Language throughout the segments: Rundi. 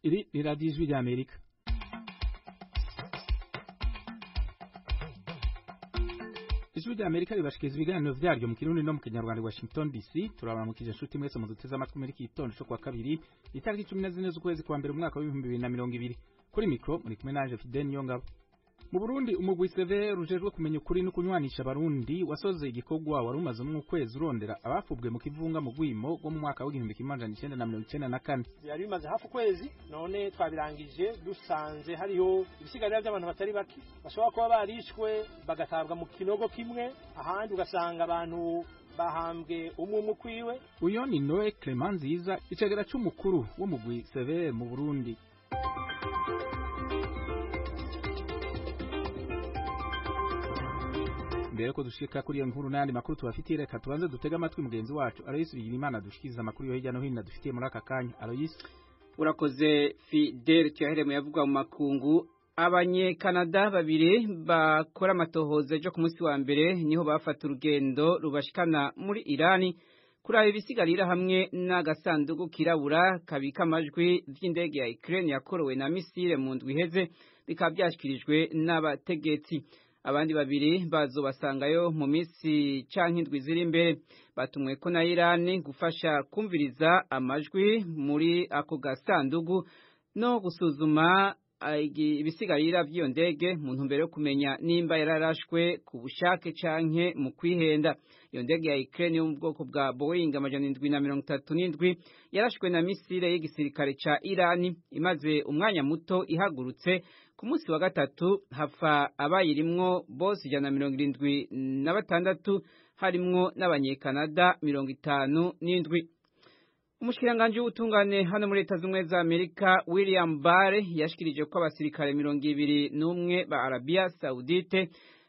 Iri ni radiyo ijwi ry'Amerika. Ijwi ry'Amerika ribashikiriza ibiganiro vyaryo mu Kirundi no mu Kinyarwanda Washington DC. Turabaramukije inshuti mwese muduteze amatwi muri iki gitondo cyo kwa kabiri itariki 14 z'ukwezi kwa mbere umwaka wa 2020. Kuri mikro muri kumwe naje Fidel Nyongabo. Mu Burundi umugwi CV rujejwe kumenya ukuri no kunywanisha abarundi wasoze igikorwa warumaze mu kwezi urondera abafubwe mu kivunga mu gwimo go mu mwaka wa 1994. Yari bimaze hafu kwezi none twabirangije dusanze hariho ibisigarira by'abantu batari baki bashobora kuba barishwe bagatabwa mu kinogo kimwe, ahandi ugasanga abantu bahambwe umwe kwiwe. Uyo ni Noe Clemanziza icegera c'umukuru wo mugwi CV mu Burundi. Mbere ko dushika kuri iyo nkuru n'andi makuru tubafitiye, reka tubanze dutega amatwi mugenzi wacu Aloysi Bigirimana dushikiriza amakuru yo hirya no hino dufitiye muri aka kanya. Aloysi, urakoze Fidel. Cyahere mu yavuga mu makungu, Abanye-Canada babiri bakora amatohoza ejo ku munsi wa mbere niho bafata urugendo rubashikana muri Irani kuraba ibisigarira hamwe n'agasanduku kirabura kabika amajwi vy'indege ya Ukraine yakorowe na misile mu ndwi iheze, bikaba byashikirijwe n'abategetsi. Abandi babiri bazobasangayo mu misi canke indwi ziri imbere. Batumwe ko na Irani gufasha kumviriza amajwi muri ako gasandugu no gusuzuma ibisigarira vy'iyo ndege mu ntumbero yo kumenya nimba yararashwe ku bushake canke mu kwihenda. Iyo ndege ya Ukraine yo mu bwoko bwa Boeing 737 yarashwe na misile y'igisirikare ca Irani imaze umwanya muto ihagurutse. Ku munsi wa gatatu hafa abayirimwo bose 176 harimwo n'Abanye-Canada 57. Umushikiranganje w'ubutungane hano muri Leta Zunze za Amerika William Barr yashikirije ko abasirikare 21 ba Arabia Saudite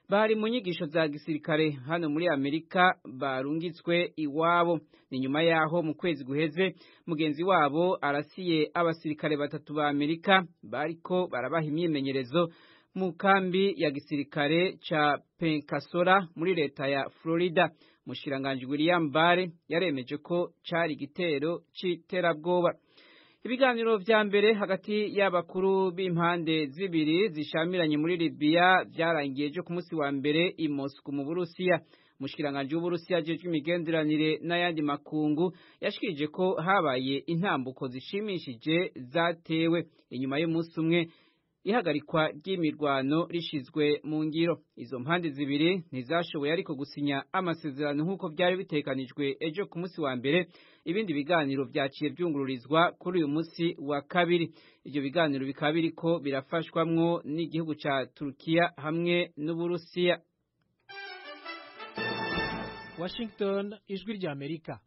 bari mu nyigisho za gisirikare hano muri Amerika barungitswe iwabo. Ni nyuma yaho mu kwezi guheze mugenzi wabo arasiye abasirikare 3 ba Amerika bariko barabaha imyimenyerezo mu kambi ya gisirikare ca Pensacola muri leta ya Florida. Mushiranganje William Barr yaremeje ko cari igitero c'iterabwoba. Ibiganiro vya mbere hagati y'abakuru b'impande zibiri zishamiranye muri Libya vyarangiye ejo ku munsi wa mbere i Moscow mu Burusiya. Mushikiranganje w'Uburusiya ajejwe imigenderanire n'ayandi makungu yashikirije ko habaye intambuko zishimishije zatewe inyuma y'umunsi umwe ihagarikwa ry'imirwano rishizwe mu ngiro. Izo mpande zibiri ntizashoboye ariko gusinya amasezerano nk'uko byari bitekanijwe ejo ku munsi wa mbere. Ibindi biganiro vyaciye byungururizwa kuri uyu munsi wa kabiri. Ivyo biganiro bikaba biriko birafashwamwo n'igihugu ca Turkiya hamwe n'Uburusiya. Washington, ijwi ry'Amerika.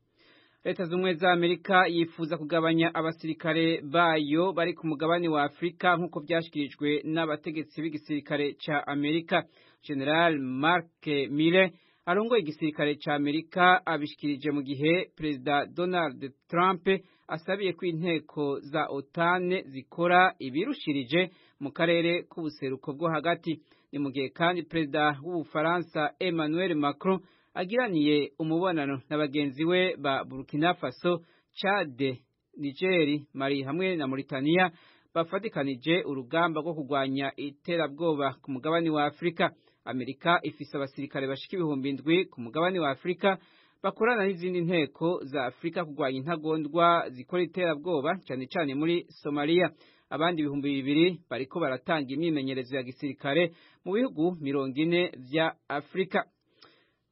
Leta Zunze za Amerika yifuza kugabanya abasirikare bayo bari ku mugabane wa Afrika nk'uko byashikirijwe n'abategetsi b'igisirikare ca Amerika. General Mark Milley arongoye igisirikare ca Amerika abishikirije mu gihe Perezida Donald Trump asabiye ko inteko za OTAN zikora ibirushirije mu karere k'ubuseruko bwo hagati. Ni mu gihe kandi Perezida w'Ubufaransa Emmanuel Macron agiraniye umubonano na bagenzi we ba Burkina Faso, Chad, Niger, Mali hamwe na Mauritania bafatikanije urugamba rwo kurwanya iterabwoba ku mugabane wa Afrika. Amerika ifise abasirikare bashika 7,000 ku mugabane wa Afrika bakorana n'izindi nteko za Afrika kurwanya intagondwa zikora iterabwoba cyane cyane muri Somalia. Abandi 2,000 bariko baratanga imyimenyerezo ya gisirikare mu bihugu 40 vya Afrika.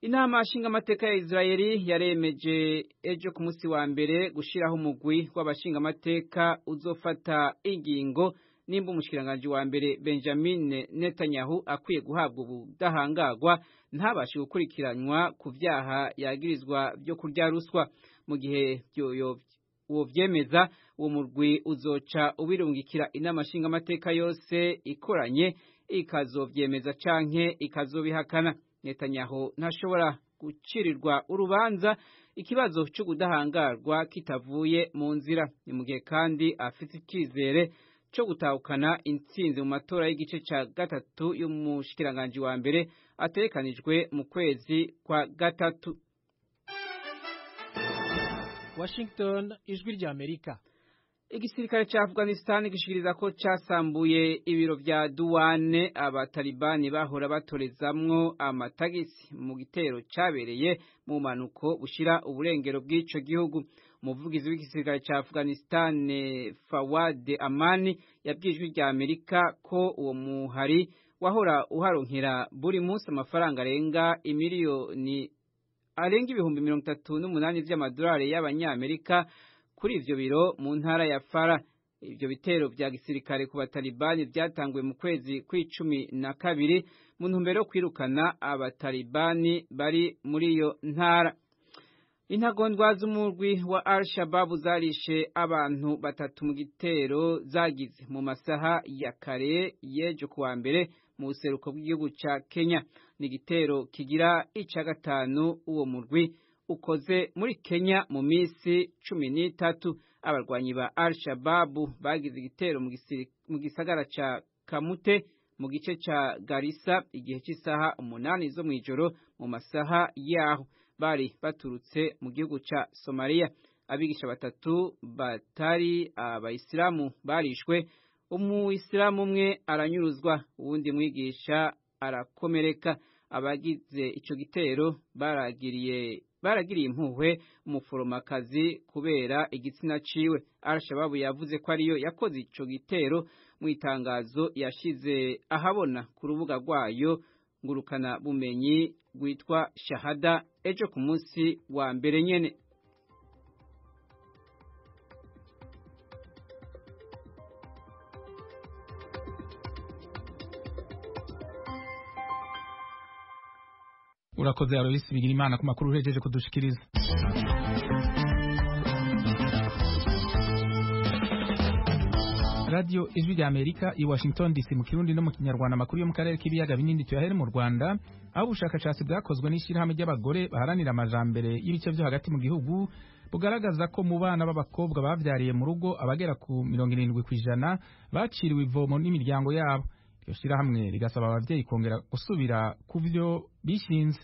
Inama nshingamateka ya Israeli yaremeje ejo ku munsi wa mbere gushiraho umugwi w'abashingamateka uzofata ingingo nimba umushikiranganje wa mbere Benjamin Netanyahu akwiye guhabwa ubudahangagwa ntabashe gukurikiranwa ku vyaha yagirizwa byo kurya ruswa. Mu gihe uwo vyemeza uwo mugwi uzoca ubirungikira inama nshingamateka yose ikoranye ikazovyemeza canke ikazobihakana. Netanyahu ntashobora gucirirwa urubanza ikibazo cyo kudahangarwa kitavuye mu nzira. Ni mu gihe kandi afite icyizere cyo gutahukana intsinzi mu matora y'igice ca gatatu y'umushikiranganje wa mbere atekanijwe mu kwezi kwa gatatu. Washington, ijwi ry'Amerika. Igisirikare ca Afghanistan gishikiriza ko casambuye ibiro vya duwane abatalibani bahora batorezamwo amatagisi mu gitero cabereye mu manuko bushira uburengero bw'ico gihugu. Umuvugizi w'igisirikare ca Afghanistan Fawad Amani yabwijwe rya Amerika ko uwo muhari wahora uharonkera buri munsi amafaranga arenga imiliyoni ibihumbi 38 vy'amadolari y'abanyamerika kuri ivyo biro mu ntara ya Fara. Ivyo bitero vya gisirikare ku batalibani vyatanguye mu kwezi kwa12 mu ntumbero yo kwirukana abatalibani bari muri iyo ntara. Intagondwa z'umurwi wa Al-Shabaab zarishe abantu batatu mu gitero zagize mu masaha ya kare yejo kuwa mbere mu buseruko bw'igihugu ca Kenya. Ni igitero kigira ica gatanu uwo murwi ukoze muri Kenya mu misi 13. Abarwanyi ba Al-Shabaab bagize igitero mu gisagara ca Kamute mu gice ca Garissa igihe cy'isaha 8 zo mwijoro mu masaha yaho. Bari baturutse mu gihugu ca Somalia. Abigisha batatu batari abayisilamu barishwe, umuyisilamu umwe aranyuruzwa, uwundi mwigisha arakomereka. Abagize ico gitero baragiriye impuhwe umuforomakazi kubera igitsina ciwe. Al-Shabaab yavuze ko ariyo yakoze ico gitero mu itangazo yashize ahabona ku rubuga rwayo ngurukana bumenyi rwitwa Shahada ejo ku munsi wa mbere nyene. Urakoze Aloisi Bigirimana ku makuru uhejeje kudushikiriza. Radio Ijwi rya Amerika i Washington DC mu Kirundi no mu Kinyarwanda. Makuru yo mu karere k'ibiyaga binini tuyahere mu Rwanda, aho ubushakashatsi bwakozwe n'ishirahamwe ry'abagore baharanira amajambere y'ibice vyo hagati mu gihugu bugaragaza ko mu bana b'abakobwa bavyariye mu rugo abagera ku 70% baciriwe ivomo n'imiryango yabo. Iryo shirahamwe rigasaba abavyeyi kongera gusubira kuvyo bishinze.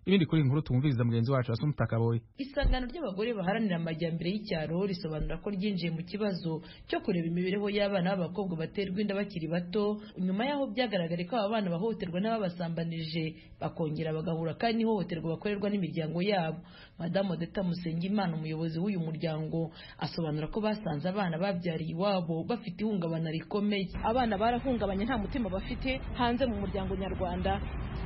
Ibindi kuri inkuru tumviriza mugenzi wacu Asumutakaboye. Isangano ry'abagore baharanira amajyambere y'icyaro risobanura ko ryinjiye mu kibazo cyo kureba imibereho y'abana b'abakobwa baterwa inda bakiri bato, nyuma yaho byagaragara ko aba bana bahohoterwa n'ababasambanije bakongera bagahura kandi n'ihohoterwa bakorerwa n'imiryango yabo. Madame Odeta Musengimana, umuyobozi w'uyu muryango, asobanura ko basanze abana babyariye iwabo bafite ihungabana rikomeye. Abana barahungabanye, nta mutima bafite hanze mu muryango nyarwanda,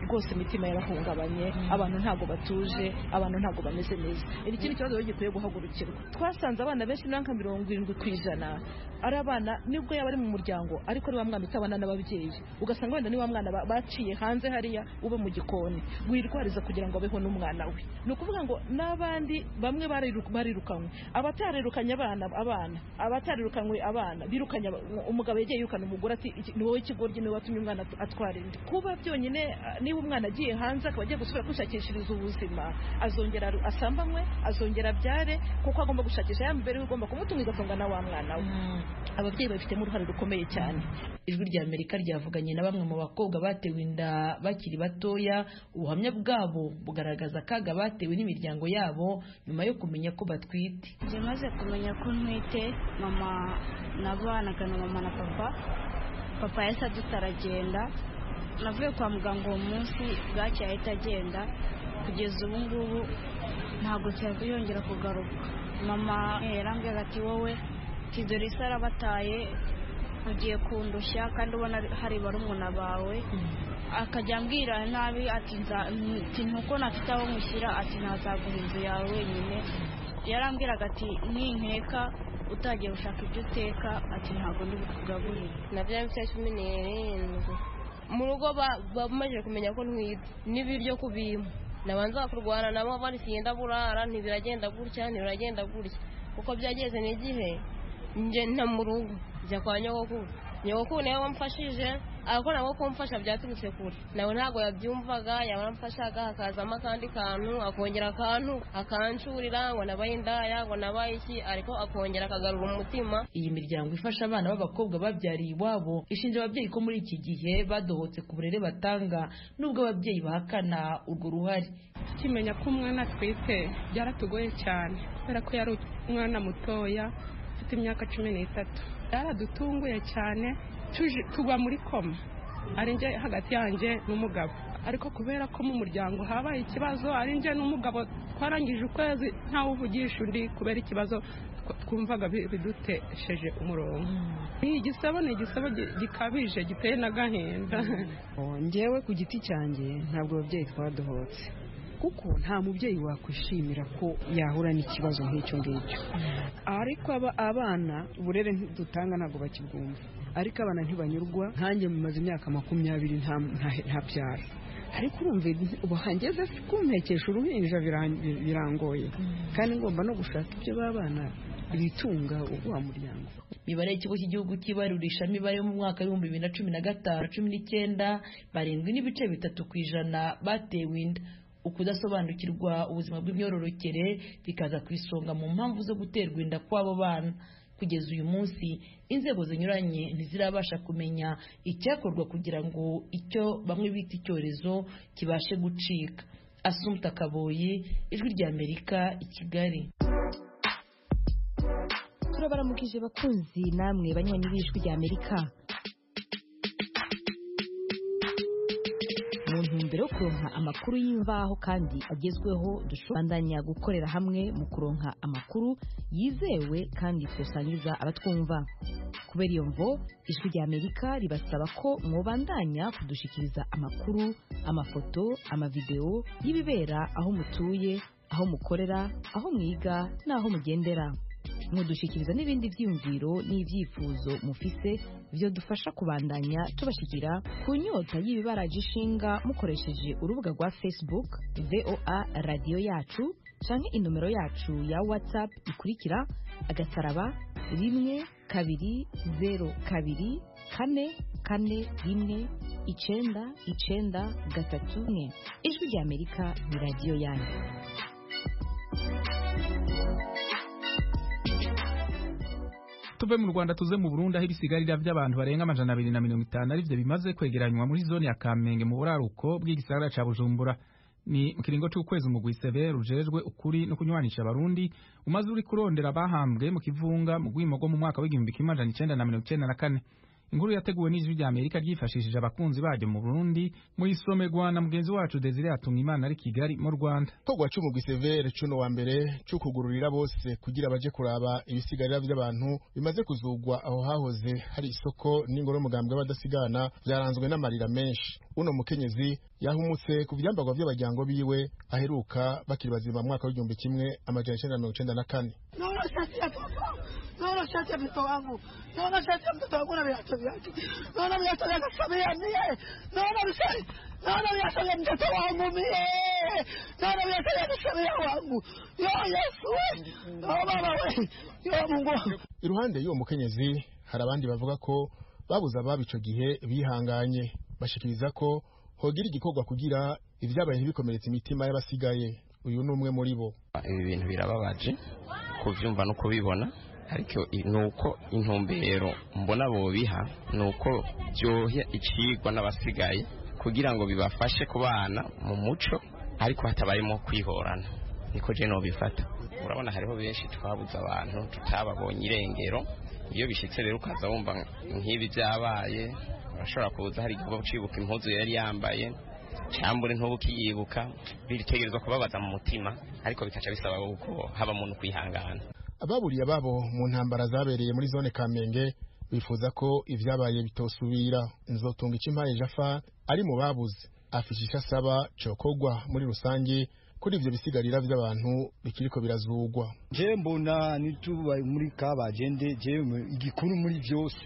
rwose imitima yarahungabanye, abantu ntago batuje, abantu ntago bameze neza. Ikindi kibazo gikwiye guhagurukirwa. Twasanze abana benshi nanka 70% ari abana nibwo yaba ari mu muryango ariko ari wa mwana utabana n'ababyeyi, ugasanga wenda ni wa mwana baciye hanze hariya ube mu gikoni wirwariza kugira ngo abeho n'umwana we. Ni ukuvuga ngo n'abandi bamwe barirukanywe, abatarirukanye abatarirukanywe abana birukanye umugabo yagiye yirukana umugore ati ni wowe ikigoryi ni watumye umwana atwara inda. Kuba byonyine niba umwana agiye hanze akaba agiye gusubira kwishakishiriza ubuzima, azongera asambanywe, azongera abyare, kuko agomba gushakisha ya mbere ugomba kumutunga igatunga na wa mwana we. Ababyeyi babifitemo uruhare rukomeye cyane. Ijwi rya Amerika ryavuganye na bamwe mu bakobwa batewe inda bakiri batoya. Ubuhamya bwabo bugaragaza akaga batewe n'imiryango yabo nyuma yo kumenya ko batwite. Maze kumenya ko ntwite, mama nabanaga na mama na papa yahise adutaragenda. Navuye kwa muganga uwo munsi bwacye ahita agenda, kugeza ubu ngubu ntabwo cyazongera kugaruka. Mama yarambwira ati wowe kidore isara bataye ugiye kundushya kandi ubona hari barumuna bawe, akajya ambwira nabi ati ntuko nafite aho mushyira, ati ntazaguha inzu yawe wenyine. Yarambwiraga ati ninkeka utagiye gushaka ibyo uteka, ati ntabwo ndi bukugaburire. Nabyaye mfite 17 mu rugo bamaze kumenya ko ntwite n'ibiryo kubima, nabanza kurwana nabo bari sienda burara, ntibiragenda gutya kuko byageze n'igihe nje nta mu rugo jya kwa nyogokuru nawe wamfashije, ariko nabo kumfasha byaturutse kure, nawe ntago yabyumvaga. Yaramfashaga hakazamo akandi kantu, akongera akantu akancurira ngo nabaye indaya ngo nabaye iki, ariko akongera akagarura umutima. Iyi miryango ifasha abana b'abakobwa babyariye iwabo ishinja ababyeyi ko muri iki gihe badohotse ku burere batanga, nubwo ababyeyi bahakana urwo ruhare. Kimenya ko umwana atwite byaratugoye cyane kubera ko yari umwana mutoya, mfite imyaka 13 yaradutunguye cyane tugwa muri koma ari nje hagati yanjye n'umugabo ariko kubera ko mu muryango habaye ikibazo ari nje n'umugabo twarangije ukwezi ntawe uvugisha undi kubera ikibazo twumvaga bidutesheje umurongo. Ni igisabo gikabije giteye n'agahinda. Njyewe ku giti cyanjye ntabwo ababyeyi twadohotse kuko nta mubyeyi wakwishimira ko yahura n'ikibazo nk'icyo ngicyo, ariko abana uburere dutanga ntabwo bakibwumva, ariko abana ntibanyurwa. nkanjye mumaze imyaka 20 ntabyara, ariko urumva ubu hangeze kumpekesha uruhinja birangoye kandi ngomba no gushaka ibyo babana ibitunga wa muryango. Imibare y'ikigo cy'igihugu cy'ibarurishamibare mu mwaka wa 2015-19 7.3% batewe inda. Ukudasobanukirwa ubuzima bw'imyororokere bikaza ku isonga mu mpamvu zo guterwa inda kw'abo bana. Kugeza uyu munsi inzego zinyuranye ntizirabasha kumenya icyakorwa kugira ngo icyo bamwe bita icyorezo kibashe gucika. Assumpta Kaboyi, Ijwi ry'Amerika, i Kigali. Turabaramukije bakunzi namwe banywanyi b'Ijwi ry'Amerika. Mu ntumbero yo kuronka amakuru y'imvaho kandi agezweho, dushobandanya gukorera hamwe mu kuronka amakuru yizewe kandi twosangiza abatwumva. Kubera iyo mvo, Ijwi ry'Amerika ribasaba ko mwobandanya kudushikiriza amakuru, amafoto, amavideo y'ibibera aho mutuye, aho mukorera, aho mwiga n'aho mugendera. Mudushikiriza n'ibindi vyiyumviro n'ivyifuzo mufise byo dufasha kubandanya tubashikira ku nyota y'ibibaraje ishinga mukoresheje urubuga rwa Facebook VOA Radio Yacu canke inomero yacu ya WhatsApp ikurikira *120 2 4 4 1 Ijwi ry'Amerika ni radio yanyu. Tuve mu Rwanda tuze mu Burundi aho ibisigarira by'abantu barenga 250 arivyo bimaze kwegeranywa muri zone ya Kamenge mu buraruko bw'igisagara ca Bujumbura. Ni mu kiringo cy'ukwezi mu Gwiseve rujejwe ukuri no kunywanisha abarundi umaze uri kurondera bahambwe mu kivunga mu gwimogo mu mwaka w'1994. Inkuru yateguwe n'Ijwi ry'Amerika ryifashishije abakunzi baryo mu Burundi muri somerwa na mugenzi wacu Desire Atungimana ari Kigali mu Rwanda. Togwa cyo mu Gwiseve cuno wa mbere cyo kugururira bose kugira baje kuraba ibisigarira by'abantu bimaze kuzugwa aho hahoze hari isoko n'ingoro mugambwe badasigana byaranzwe n'amarira menshi. Uno mukenyezi yahumutse ku byambagwa by'abajyango biwe aheruka bakiri bazima mu mwaka wa 1994. Naona shati ya mtoto wangu. Naona shati ya mtoto wangu na viatu vyake. Naona viatu vya Samia mie. Naona viatu vya mtoto wangu mie. Naona viatu vya Samia wangu. Yo Yesu. Oh baba we. Yo Mungu. Iruhande y'uwo mukenyezi hari abandi bavuga ko babuza ababico gihe bihanganye. Bashikiriza ko hogira igikorwa kugira ibyabaye ntibikomeretse imitima y'abasigaye. Uyu ni umwe muri bo. Ibi bintu birababaje kuvyumva no kubibona, ariko nuko intumbero mbona bo biha nuko byohya icigwa n'abasigaye kugira ngo bibafashe kubana mu muco, ariko hatabayemo kwihorana. Niko je no bifata. Urabona hariho benshi twabuza abantu tutababonye irengero, iyo bishitse rero ukaza wumva nk'ibi byabaye, urashobora kuza hari igihe ucibuka impuzu yari yambaye cyambure ntubukiyibuka, biritegerezwa kubabaza mu mutima, ariko bikaca bisaba uko haba umuntu kwihangana. Ababuriye babo mu ntambara zabereye muri zone Kamenge bifuza ko ivyabaye bitosubira. Nzotunga ikimpaye Jafa ari mu babuze afishisha saba cokogwa muri rusange kuri ivyo bisigarira by'abantu bikiriko birazugwa. Je mbona nituba muri kabagende je igikuru muri byose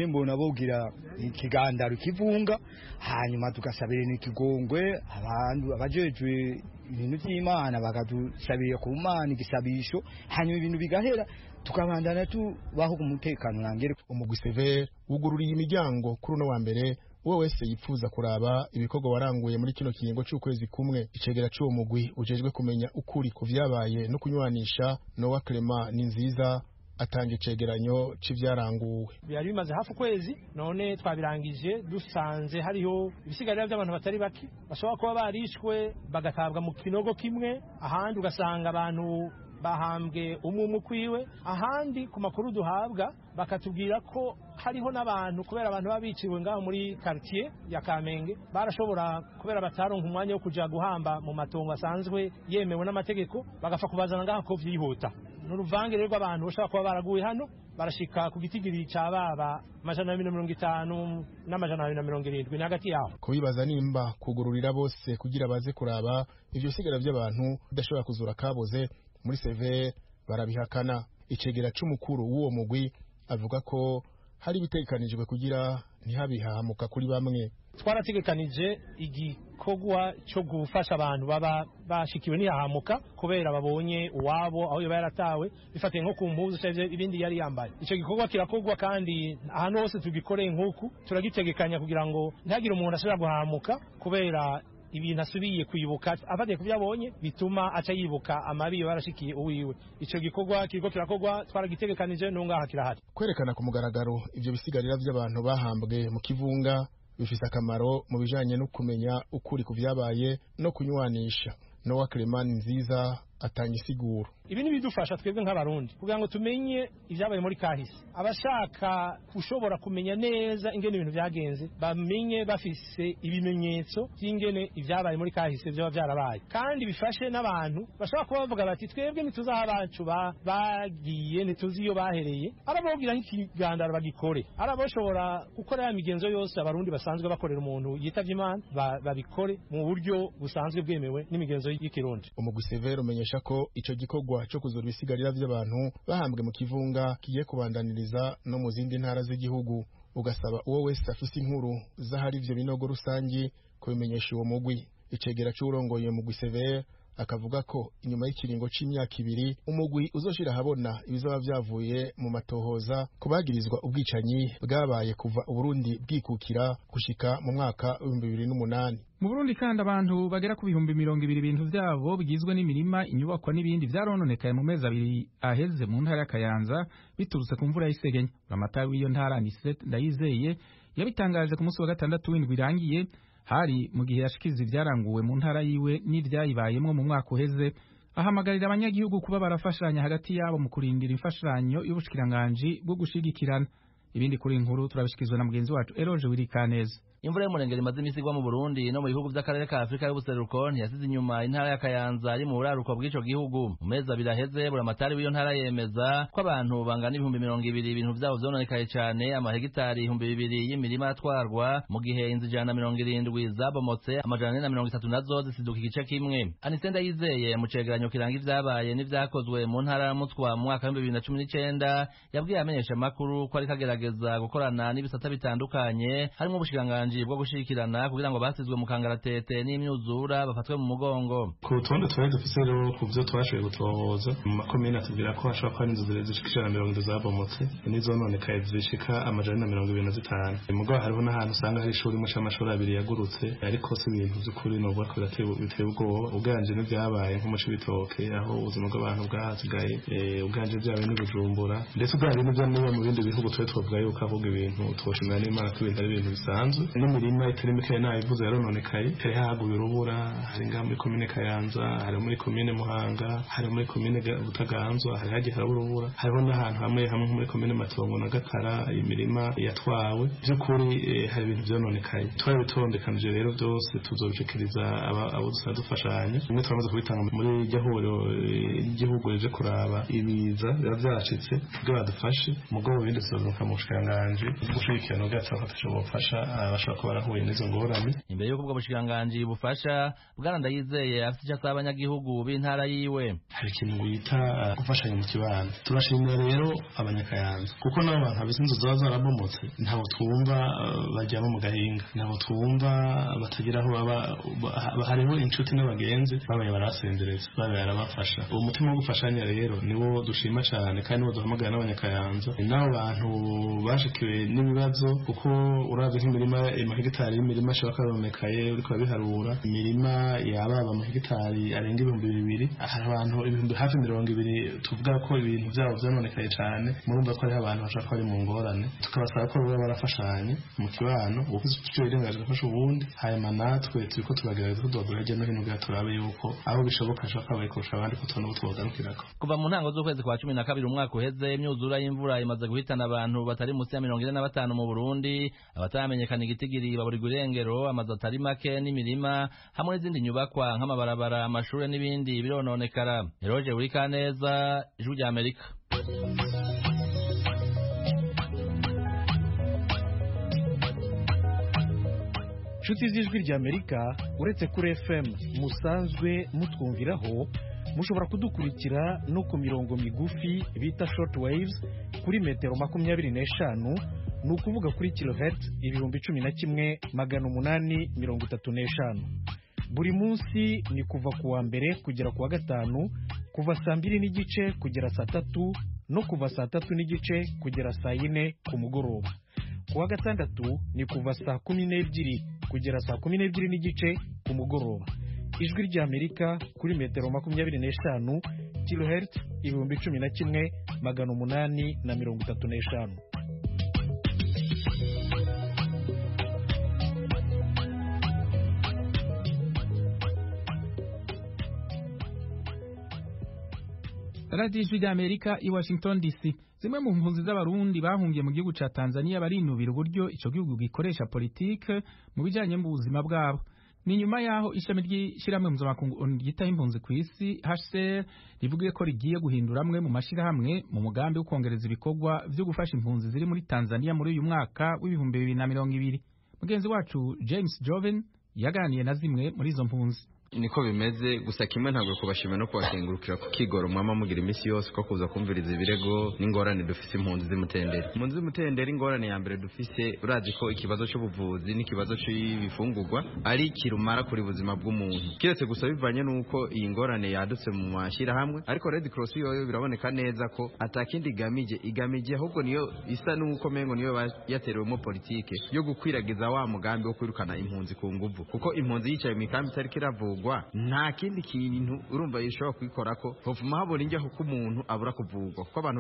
mbona bogira ikigandaro kivunga, hanyuma tugasabira n'ikigongwe abantu abajejwe ibintu by'Imana bakadusabira ku Mana igisabisho, hanyuma ibintu bigahera tukabandana tubaho ku mutekano nangere. Umugwiseve wugururiye imiryango kuri uno wa mbere uwo wese yipfuza kuraba ibikorwa waranguye muri kino kiringo cy'ukwezi kumwe. Icegera cy'uwo mugwi ujejwe kumenya ukuri ku vyabaye no kunywanisha Noah Clement ni nziza atanga icegeranyo c'ivyaranguwe. Byari bimaze hafi ukwezi none twabirangije dusanze hariho ibisigarira by'abantu batari baki bashobora kuba barishwe bagatabwa mu kinogo kimwe, ahandi ugasanga abantu bahambwe umwe kwiwe, ahandi ku makuru duhabwa bakatubwira ko hariho n'abantu kubera abantu babiciwe ngaho muri quartier ya Kamenge barashobora kubera bataronka umwanya wo kuja guhamba mu matongo asanzwe yemewe n'amategeko bagafa kubazana ngaho ko vyihuta. N'uruvange rero rw'abantu bashobora kuba baraguye hano barashika ku gitigiri ca baba 150 n'amajana 270 ni hagati yaho. Kubibaza nimba kugururira bose kugira baze kuraba ivyo sigara by'abantu bidashobora kuzura kaboze muri CV barabihakana. Icegera c'umukuru w'uwo mugwi avuga ko hari bitekanijwe kugira ntihabihahamuka kuri bamwe. Twarategekanije igikorwa cyo gufasha abantu baba bashikiwe n'ihahamuka kubera babonye uwabo aho yaratawe bifatiye nko ku mpuzu cyangwa ibindi yari yambaye. Ico gikorwa kirakorwa kandi ahantu hose tugikoreye nk'uku turagitegekanya kugira ngo ntihagire umuntu ashobora guhahamuka kubera ibintu asubiye kwibuka afatiye kuvyo abonye bituma aca yibuka amabi barashikiye uwiwe. Ico gikorwa kiriko kirakorwa twaragitegekanije n'ungaha kirahari. Kwerekana ku mugaragaro ivyo bisigarira by'abantu bahambwe mu kivunga bifise akamaro mu bijanye no kumenya ukuri ku vyabaye no kunywanisha. Noah Clement nziza atanga isiguro. Ibi ni bidufasha twebwe nk'abarundi kugira ngo tumenye ivyabaye muri kahise. Abashaka kushobora kumenya neza ingene ibintu vyagenze bamenye bafise ibimenyetso by'ingene ivyabaye muri kahise byo byarabaye, kandi bifashe n'abantu bashobora kuba bavuga bati twebwe ntituzaha abacu bagiye ntituzi iyo bahereye, arabogira nk'ikigandaro bagikore, araboshobora gukora ya migenzo yose abarundi basanzwe bakorera umuntu yitavye Imana babikore mu buryo busanzwe bwemewe n'imigenzo y'ikirundi. Umugwi Severo umenyesha ko ico gikorwa cyo kuzura ibisigarira by'abantu bahambwe mu kivunga kigiye kubandaniriza no mu zindi ntara z'igihugu. Ugasaba uwo wese afise inkuru zahari ivyo binogo rusangi kubimenyesha uwo mugwi. Icegera c'urongoye umugwi Severo akavuga ko inyuma y'ikiringo c'imyaka 2 umugwi uzoshira habona ibizaba vyavuye mu matohoza kubagirizwa ubwicanyi bwabaye kuva Uburundi bwikukira gushika mu mwaka 2008. Mu Burundi kandi abantu bagera ku 200,000 ibintu vyabo bigizwe n'imirima, inyubakwa n'ibindi vyarononekaye mu mezi 2 aheze mu ntara ya Kayanza biturutse ku mvura y'isegenya. Amatari w'iyo ntara Anisette Ndayizeye yabitangaje ku munsi wa gatandatu w'indwi irangiye, hari mu gihe yashikiza ivyaranguwe mu ntara yiwe n'ivyayibayemwo mu mwaka uheze. Ahamagarira abanyagihugu kuba barafashanya hagati yabo mu kurindira imfashanyo y'ubushikiranganje bwo gushigikirana. Ibindi kuri inkuru turabishikizwa na mugenzi wacu Eroje Wirikaneza. Imvura y'umurengera imaze imisi igwa mu Burundi no mu bihugu by'akarere ka Afrika y'ubuseruko ntiyasize inyuma intara ya Kayanza ari mu buraruko bw'ico gihugu. Mu mezi 2 aheze buramatari w'iyo ntara yemeza ko abantu bangana 200,000 ibintu vyabo vyononekaye cane, amahegitari 2,000 y'imirima atwarwa, mu gihe inzu 170 zabomotse, amajana 430 nazo zisiduka igice kimwe. Anisette Ndayizeye mu cegeranyo kiranga ivyabaye n'ivyakozwe mu ntara ya Mutwa mu mwaka wa 2019 yabwiye amenyesha makuru ko ari kagerageza gukorana n'ibisata bitandukanye harimo ubushikiranganje bwo gushikirana kugira ngo basizwe mu kangaratete n'imyuzura bafatwe mu mugongo. Ku rutonde twari dufise rero ku byo twashoboye gutohoza mu makomine atubwira ko hashobora kuba inzu zishikira 120 zabomotse n'izo nonekaye zishika amajana 125. Mugabo hariho n'ahantu usanga hari ishuri mu c'amashuri 2 yagurutse, ariko si ibintu by'ukuri no bwa biteye ubwoba. Uganje n'ibyabaye nko mu Cibitoke aho ubuzima bw'abantu bwahasigaye, uganje byawe n'Ubujumbura, ndetse uganje n'ibyo niba mu bindi bihugu twari twavuga yuko avuga ibintu twoshimira n'Imana ko ibintu ari ibintu bisanzwe. N'imirima itari mikeya nayivuze yarononekaye, hari haguye urubura, hari nga muri komine Kayanza, hari muri komine Muhanga, hari muri komine Butaganzwa, hari hagiye harabura urubura, hariho n'ahantu hamwe muri komine Matongo na Gatara imirima yatwawe. By'ukuri hari ibintu byononekaye, twari bitondekanije rero byose tuzobishikiriza abo dufashanya. Bimwe twamaze kubitanga muri gahoro y'igihugu rije kuraba ibiza byacitse bwo badufashe mugabo bindi tuzovuka mu bushikiranganje gushikirana gato bafasha abashaka barahuye n'izo ngorane. Imbere y'uko ubwo bushikiranganje bufasha, Bwana Ndayizeye afite icyo asaba abanyagihugu b'intara yiwe. Hari ikintu bita gufashanya mu kibanza. Turashimira rero abanyakayanza kuko nabo bantu abize inzu zaba zarabomotse ntabwo twumva bajyamo mu gahinga, ntabwo twumva batagira aho baba. Hariho inshuti n'abagenzi babaye barasendereza, babaye barabafasha. Uwo mutima wo gufashanya rero niwo dushima cyane kandi niwo duhamagara n'abanyakayanza. Nabo bantu bashikiwe n'ibibazo kuko uravye nk'imirima amahegitari y'imirima ashobora kuronekaye uriko biharura imirima yababa amahegitari arenga 2,000 hari abantu ibihumbi hafi 200 tuvuga ko ibintu byabo byanonekaye cyane murumva ko ari abantu bashaka ari mu ngorane tukabasaba ko baba barafashanye mu kibano ubuze icyo irengaje gafasha ubundi hanyuma natwe turiko turagerageza kudodora hirya no hino kugira turabe yuko aho bishoboka ashaka bayikurusha abandi ko tubona ubutubagarukirako. Kuva mu ntango z'ukwezi kwa 12 umwaka uheze imyuzura y'imvura imaze guhitana abantu batari munsi ya 45 mu Burundi abataramenyekana igitigiri baburirwa irengero amazu atari make n'imirima hamwe n'izindi nyubakwa nk'amabarabara amashure n'ibindi birononekara. Eroje Urikaneza Ijwi rya Amerika. Inshuti z'Ijwi rya Amerika uretse kuri FM musanzwe mutwumviraho mushobora kudukurikira no ku mirongo migufi bita short waves kuri metero 25 ni ukuvuga kuri kilohertz 11,835 buri munsi ni kuva kuwa mbere kugera kuwa gatanu kuva saa 2:30 kugera saa 3 no kuva saa 3:30 kugera saa 4 ku mugoroba. Kuwa gatandatu ni kuva saa 12 kugera saa 12:30 ku mugoroba. Ijwi rya Amerika kuri metero 25 kilohertz 11,835. Radio Ijwi rya Amerika i Washington DC. Zimwe mu mpunzi z'abarundi bahungiye mu gihugu ca Tanzania barinubira uburyo ico gihugu gikoresha politike mu bijanye mu buzima bwabo. Ni nyuma yaho ishami ry'ishiramwe mpuzamakungu ryitaho impunzi ku isi HCR rivugiye ko rigiye guhindura amwe mu mashirahamwe mu mugambi wo kongereza ibikorwa vyo gufasha impunzi ziri muri Tanzania muri uyu mwaka w'2020. Mugenzi wacu James Joven yaganiye na zimwe muri izo mpunzi. Niko bimeze gusa kimwe ntabwo kubashimira no kubakengurukira ku kigoro mwama mugira imisi yose ko kuza kumviriza ibirego n'ingorane dufise impunzi z'imutendere. Impunzi z'imutendere ingorane ya mbere dufise urazi ko ikibazo cy'ubuvuzi n'ikibazo cy'ibifungurwa ari kirumara kuri buzima bw'umuntu. Kiretse gusa bivanye nuko iyi ngorane yadutse mu mashira hamwe ariko Red Cross yoyo biraboneka neza ko atakindi igamije ahubwo niyo isa nuko mengo niyo yaterewemo politike yo gukwiragiza wa mugambi wo kwirukana impunzi ku nguvu kuko impunzi yicaye mu kambi itari kiravuga nta kindi kintu urumva yishobora kwikora ko hofuma habona injya kuko umuntu abura kuvugwa kuko abantu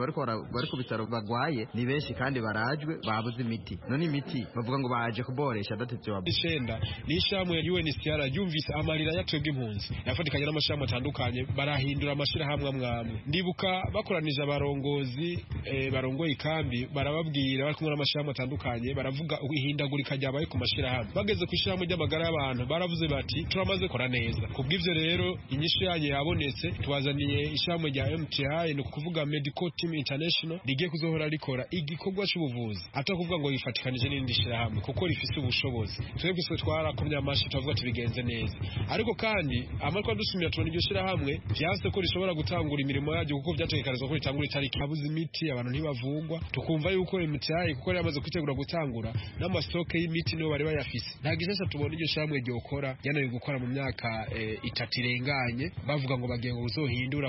bari ku bitaro bagwaye ni benshi kandi barajwe babuze imiti none imiti bavuga ngo baje kuboresha datete wa ishenda nishamwe ya UNHCR yumvise amarira yatwebwe impunzi yafatikanye n'amashami atandukanye barahindura amashira hamwe amwamwe ndibuka bakoranije abarongozi barongoye ikambi barababwira bari kumwe n'amashami atandukanye baravuga ihindagurika ryabaye ku mashira hamwe bageze ku ishirahamwe ry'amagara y'abantu baravuze bati turamaze kora neza kubw'ivyo rero inyishu yaje yabonetse twazaniye ishamwe rya MTI no kuvuga Medical Team International rigiye kuzohora rikora igikorwa cy'ubuvuzi atakuvuga ngo yifatikanije n'indi shirahamwe kuko rifise ubushobozi twebwe se twarakomya amashi tuvuga tubigenze neza ariko kandi amariko dusumira tubona iryo shirahamwe byase ko rishobora gutangura imirimo yaje kuko byatekerezwa ko ritangura itariki habuze imiti abantu ntibavugwa tukumva yuko MTI kuko yamaze kwitegura gutangura n'amastoke y'imiti niyo bari bayafise nta gishasha tubona iryo shirahamwe ryokora yanaye gukora mu myaka itatirenganye bavuga ngo bagiye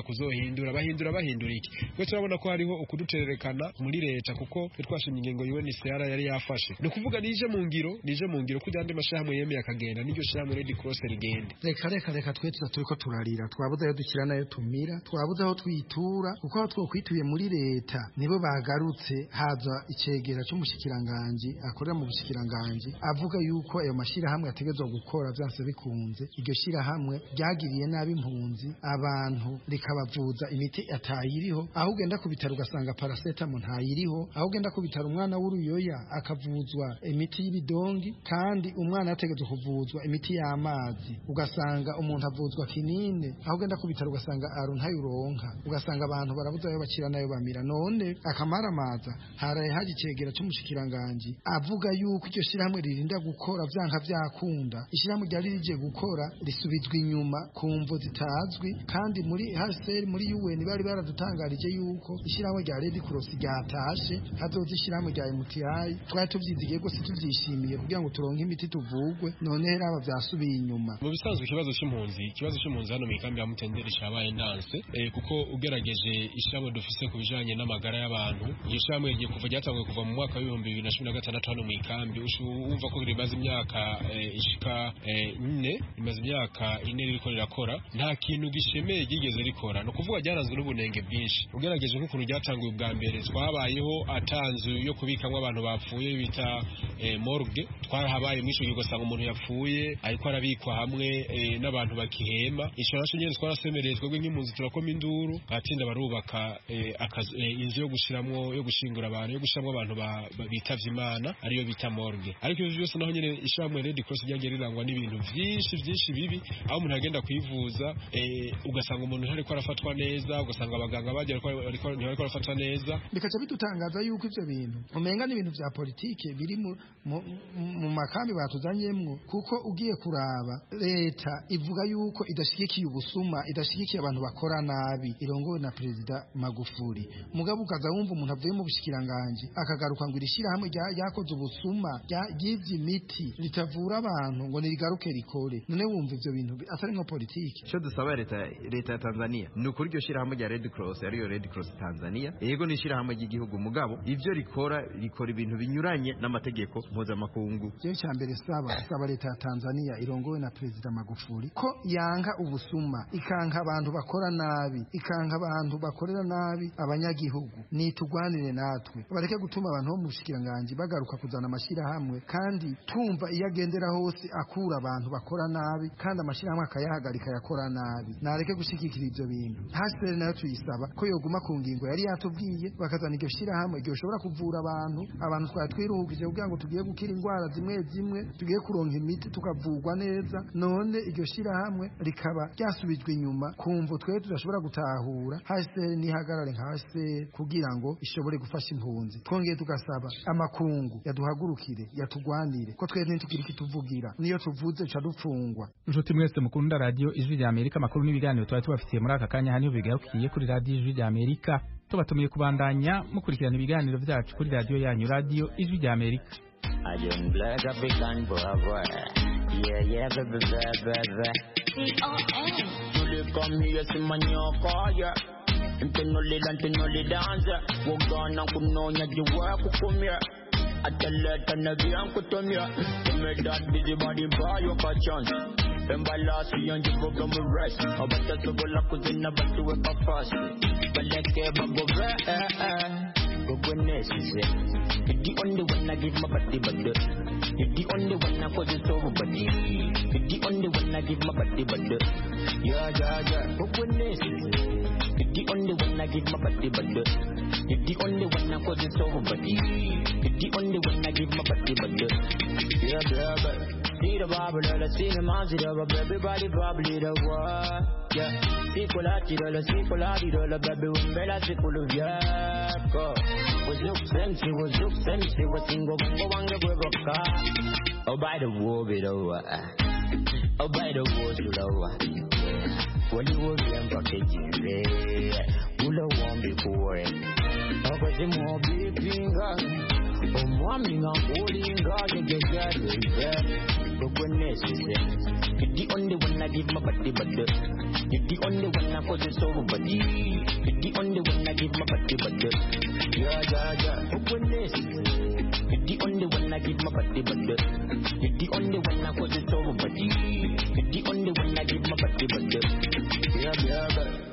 kuzohindura bahindura iki twe turabona ko hariho ukudutererekana muri leta kuko twashimye ingengo UNHCR yari yafashe no kuvuga nije mu ngiro kujya andi mashahamwe yemeye akagenda n'iryo shahamwe Red Cross rigende reka twe turiko turarira twabuze ayo dukira nayo tumira twabuze aho twitura kuko aho twokwituye muri leta nibo bagarutse haza icegera cy'umushikiranganje akorera mu bushikiranganje avuga yuko ayo mashira hamwe ategezwa gukora byanse bikunze iryo shira hamwe ryagiriye nabi impunzi abantu rikabavuza imiti atayiriho aho ugenda ku bitaro ugasanga paracetamol ntayiriho aho ugenda ku bitaro umwana w'uruyoya akavuzwa imiti y'ibidongi kandi umwana yategezwe kuvuzwa imiti y'amazi ugasanga umuntu avuzwa kinine aho ugenda ku bitaro ugasanga ntayuronka ugasanga abantu barabuza ayo bakira nayo bamira none akamaramaza haraye haje icegera cy'umushikiranganje avuga yuko iryo shira hamwe ririnda gukora vyanka vyakunda ishira hamwe ryari rije gukora dusubizwa inyuma ku mvo zitazwi kandi muri HCR muri UN bari baradutangarije yuko ishyirahamwe rya Red Cross ryatashe hazoza ishyirahamwe rya MTI twari tuvyizigiye gose tuvyishimiye kugira ngo turonke imiti tuvugwe none raba vyasubiye inyuma. Mu bisanzwe ikibazo cy'impunzi hano mu ikambi ya Mutenderi cyabaye ndanse kuko ugerageje ishyirahamwe dufise ku bijanye n'amagara y'abantu iyo shyirahamwe rigiye kuva ryatanguye kuva mu mwaka wa 2016 hano mu ikambi wumva ko rimaze imyaka ishika 4 imaze imyaka 4 ririko rirakora nta kintu gishemeye gigeze rikora no kuvuga ryaranzwe n'ubunenge bwinshi ugerageje nk'ukuntu ryatanguye ubwa mbere twabayeho atanzu yo kubikamwe abantu bapfuye bita morgue twarahabaye mwisho ugasanga umuntu yapfuye ariko arabikwa hamwe n'abantu bakihema ico naco nyene twarasemereye twebwe nk'impunzi turakoma induru atinda barubaka inzu yo gushingura abantu yo gushiramwo abantu bitavye Imana ariyo bita morgue ariko ivyo byose naho nyene ishamwe Red Cross ryagiye rirangwa n'ibintu vyinshi bibi aho umuntu agenda kwivuza ugasanga umuntu ntariko arafatwa neza ugasanga abaganga bagiye ariko arafatwa neza bikaca bidutangaza yuko ivyo bintu umenga n'ibintu vya politike biri mu makambi batuzanyemwo kuko ugiye kuraba leta ivuga yuko idashigikiye ubusuma idashigikiye abantu bakora nabi irongowe na Perezida Magufuli mugabo ukaza wumva umuntu avuye mu bushikiranganje akagaruka ngo irishira hamwe yakoze ubusuma ry'ivyi imiti litavura abantu ngo nirigaruke rikore none wumva ivyo bintu atari nko politike cyo dusaba leta ya Tanzania ni ukuri ryo shira hamwe rya Red Cross ariyo Red Cross Tanzania yego ni shira hamwe ry'igihugu mugabo ivyo rikora ibintu binyuranye n'amategeko mpuzamakungu je cyambere saba leta ya Tanzania irongowe na Perezida Magufuli ko yanka ubusuma ikanka abantu bakora nabi ikanka abantu bakorera nabi abanyagihugu nitugwanire natwe bareke gutuma abantu bo mu bushikiranganje bagaruka kuzana amashira hamwe kandi tumva iyagendera hose akura abantu bakora nabi kandi amashira hamwe akayahagarika yakora nabi nareke gushikikira ivyo bintu hasere nayo tuyisaba ko yoguma ku ngingo yari yatubwiye bakazana iryo shira hamwe iryo shobora kuvura abantu twatwiruhugije kugira ngo tugiye gukira indwara zimwe tugiye kuronka imiti tukavugwa neza none iryo shira hamwe rikaba ryasubijwe inyuma kumva twe tudashobora gutahura hasere nihagarare nka hasere kugira ngo ishobore gufasha impunzi twongeye tugasaba amakungu yaduhagurukire yatugwanire ko twe ntitugira ikituvugira niyo tuvuze ca dupfungwa. Nshuti mwese mukunda radio Ijwi rya Amerika makuru n'ibiganiro twari tubafitiye muri aka kanya haniho bigarukiye kuri radio Ijwi rya Amerika tubatumiye kubandanya mukurikirana ibiganiro vyacu kuri radio yanyu radio Ijwi rya Amerika. Young black African boy, yeah, baby. You come here, see my new car, yeah. Intenoli dance, walk on and kunonya jiwa kukumia. Ataleta na vyan kutumia. Come that busy body by your chance. Embalasi yanje boga mu rest. Abata sobola kuzina batu weka fast. Baleke bagove. You're the only one I give my body but you're the only one I cause it over body. You're the only one I give my body but yeah. You're the only one I give my body but you're the only one I cause it over body. You're the only one I give my body but yeah. See the Bible, see the magic of everybody probably the war. Yeah, people at you, baby, when Bella people of Yako. Was look sensi, was single, go on the river car. Oh, by the war, bit over. Oh, by the war, you know. When you will be in packaging, Mula won't be poor. Oh, but you more big finger. Oh, mommy, I'm holding God, you get that. You're the only one I give my body, but you're the only one I cause it over, but you're the only one I give my body, but yeah. You're the only one I give my body, but you're the only one I cause it over, but you're the only one I give my body, but yeah.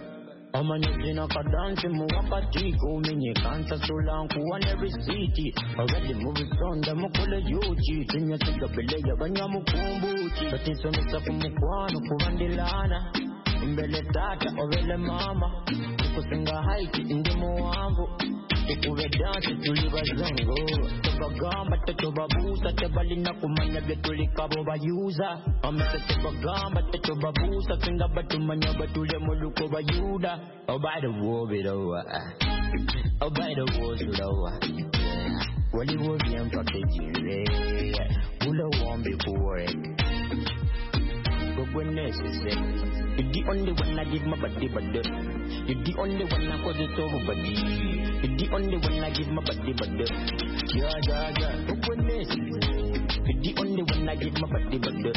I'm a new in a dance, Muapati, go mini, cancer so long, one every city. Already moving from the Mukula Yuchi, Tinya Tika Pelea, Banyamukumbuchi, but it's on the Sakumukwana, Kurandilana, Beletata, or Mama, Kusinga Haiti in the Moambo. Ukuwe dance tuliba zango Tobagamba tetobabusa Tebalina kumanya betuli kabo bayuza Amese tobagamba tetobabusa Singa batumanya batule muluko bayuda Oh by the war bidowa Oh by the war bidowa Wali wobi mpake jire Ula wambi kuwe Kukwe necessary. You're the only one I give my body, but you're the only one I cause it over, buddy. You're the only one I give my body, but yeah, you're necessary. You're the only one I give my body, but you're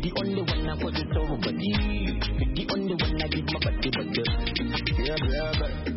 the only one I cause it over, buddy. You're the only one I give my body, but yeah.